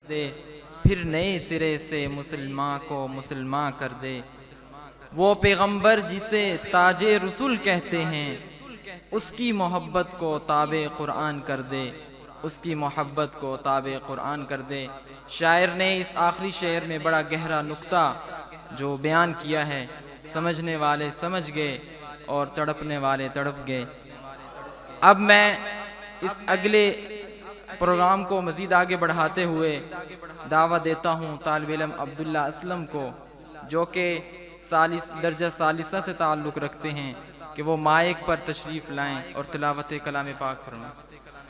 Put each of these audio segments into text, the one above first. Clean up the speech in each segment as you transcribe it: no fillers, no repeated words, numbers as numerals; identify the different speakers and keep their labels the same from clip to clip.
Speaker 1: दे, फिर नए सिरे से मुसलमान को मुसलमान कर दे। वो पैगंबर जिसे ताजे रसूल कहते हैं, उसकी मोहब्बत को ताबे कुरान कर दे, उसकी मोहब्बत को ताबे कुरान कर दे। शायर ने इस आखिरी शेर में बड़ा गहरा नुक्ता जो बयान किया है, समझने वाले समझ गए और तड़पने वाले तड़प गए। अब मैं इस अगले प्रोग्राम को मज़ीद आगे बढ़ाते हुए दावा देता हूँ तालिब इल्म अब्दुल्ला असलम को, जो कि दर्जा सालिसा से ताल्लुक़ रखते हैं, कि वो माइक पर तशरीफ़ लाएं और तिलावत कलाम पाक फरमाएं।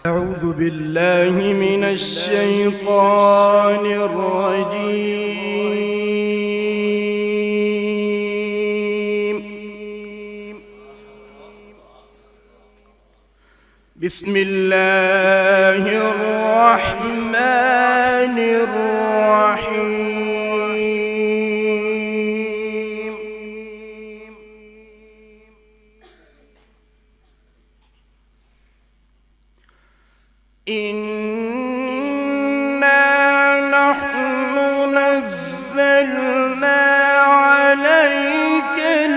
Speaker 2: अऊज़ु बिल्लाहि मिनश शैतानिर रजीम। बिस्मिल्लाहिर रहमानिर रहीम। इन्ना नहनु नज़्ज़लना अलैकल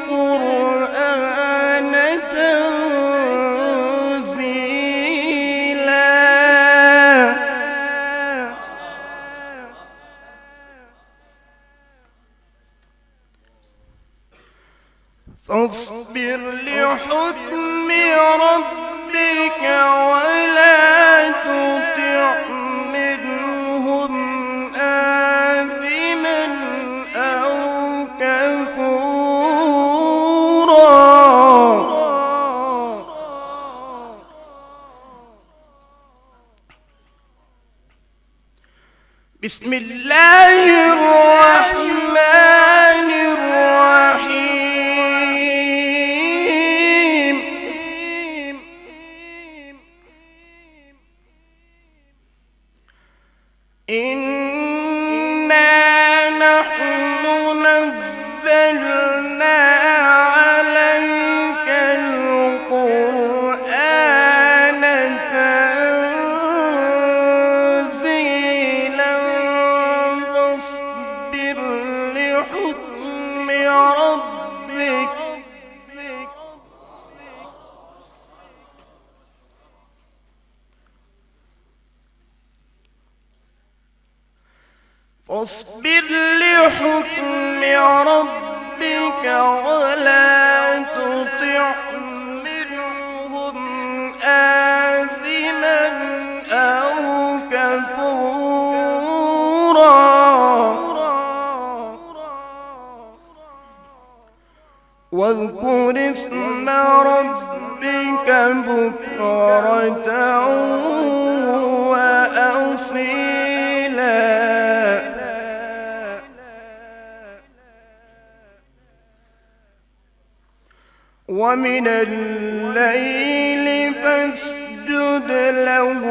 Speaker 2: क़ुरआन तंज़ीला। फ़ास्बिर लिहुक्मि रब्बिक वला तुतिअ मिनहुम आज़िमन औ कफूरा। बिस्मिल्लाहिर रहमानिर रहीम। इन्ना नहनु नज़्ज़लना अलैकल क़ुरआन तंज़ीला। फ़ास्बिर लिहुक्मि रब्बिक فاصبر لحكم ربك ولا تطع منهم آثما أو كفورا. واذكر اسم ربك بكرة وأصيلا. ومن الليل فاسجد له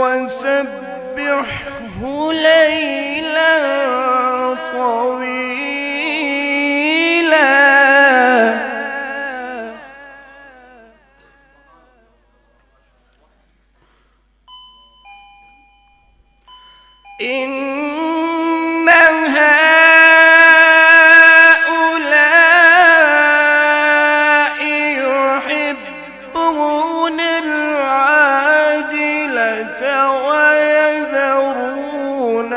Speaker 2: وسبحه ليلا طويلا. إن هؤلاء يحبون العاجلة ويذرون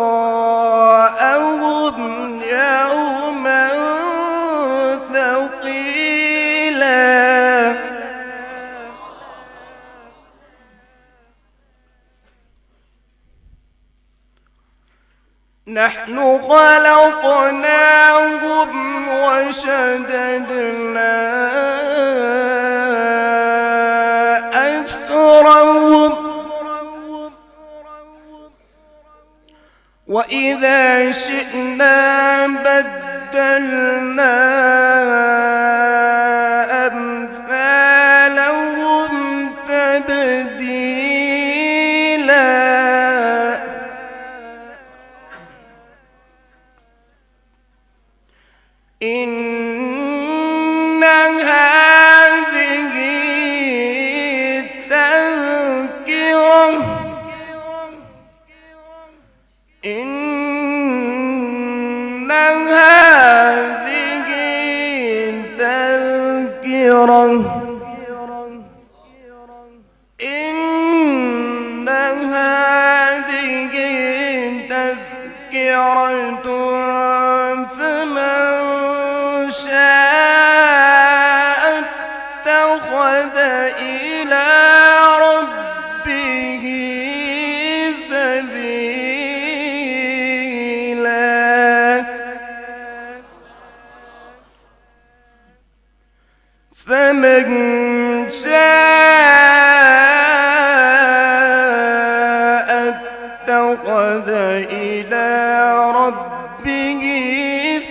Speaker 2: وراءهم يوما ثقيلا. نحن خلقناهم وشددنا أسرهم وإذا شئنا بدلنا أمثالهم تبديلا. إن هذه تذكرة إن هذه تذكرة إن هذه تذكرة فمن شاء اتخذ إلى ربه سبيلا فمن شاء اتخذ إلى ربه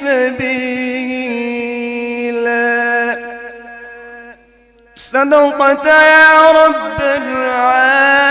Speaker 2: سبيلا صدقت يا رب العالمين.